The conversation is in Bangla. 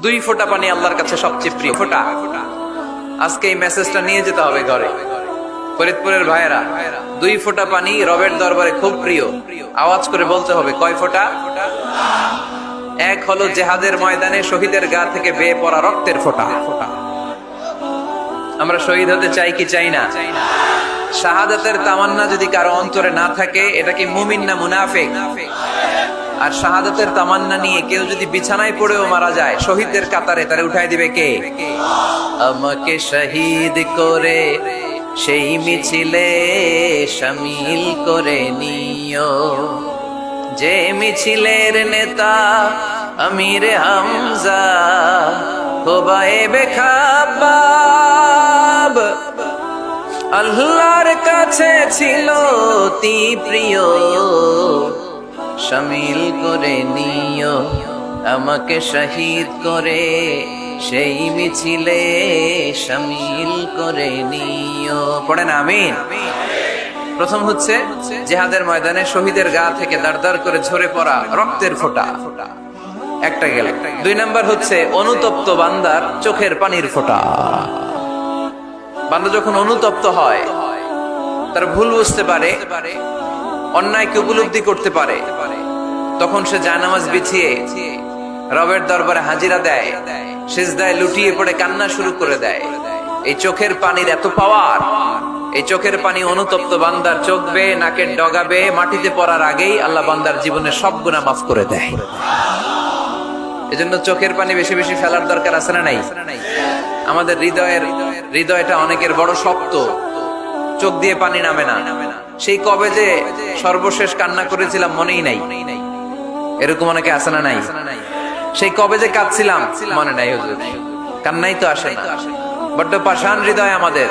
দুই ফোঁটা পানি আল্লাহর কাছে সবচেয়ে প্রিয়। ফোঁটা। আজকে এই মেসেজটা নিয়ে যেতে হবে ঘরে। ফরিদপুরের ভাইয়েরা, দুই ফোঁটা পানি রবের দরবারে খুব প্রিয়। আওয়াজ করে বলতে হবে, কয় ফোঁটা? এক হলো জেহাদের ময়দানে শহীদের গা থেকে বেয়ে পড়া রক্তের ফোঁটা। আমরা শহীদ হতে চাই কি চাই না? শাহাদাতের তামান্না যদি কারো অন্তরে না থাকে, এটা কি মুমিন না মুনাফিক? আর শাহাদাতের তামান্না নিয়ে কেউ যদি বিছানায় পড়েও মারা যায়, শহীদদের কাতারে তারে উঠাই দিবে কে? আমাকে শহীদ করে সেই মিছিলে শামিল করে নিও, যে মিছিলের নেতা আমির হামজা খোবায়েবে খাব্বাব। আল্লাহর কাছে ছিল অতি প্রিয়, শামিল করে নিও আমাকে শহীদ করে সেই মিছিলে শামিল করে নিও। পড়েন আমিন। প্রথম হচ্ছে জিহাদের ময়দানে শহীদের গা থেকে দাঁড় দাঁড় করে ঝরে পড়া রক্তের ফোঁটা, একটা গেল। দুই নাম্বার হচ্ছে অনুতপ্ত বান্দার চোখের পানির ফোঁটা। বান্দা যখন অনুতপ্ত হয়, তার ভুল বুঝতে পারে, অন্যায়কে উপলব্ধি করতে পারে, তখন সে জায়নামাজ বিছিয়ে রবের দরবারে হাজিরা দেয়, সিজদায় লুটিয়ে পড়ে কান্না শুরু করে দেয়। এই চোখের পানির এত পাওয়ার, এই চোখের পানি অনুতপ্ত বান্দার চোখ বেয়ে নাকের ডগা বেয়ে মাটিতে পড়ার আগেই আল্লাহ বান্দার জীবনের সব গুনাহ মাফ করে দেয়। এজন্য চোখের পানি বেশি বেশি ফেলার দরকার আছে না নাই? আমাদের হৃদয়টা অনেকের বড় শক্ত, চোখ দিয়ে পানি নামে না। সেই কবে যে সর্বশেষ কান্না করেছিলাম মনেই নাই, এরকম অনেকে আছে না নাই? সেই কবে যে কাঁদছিলাম মনে নাই, হুজুর কান্নাই তো আসে না। বড্ড পাষাণ হৃদয় আমাদের।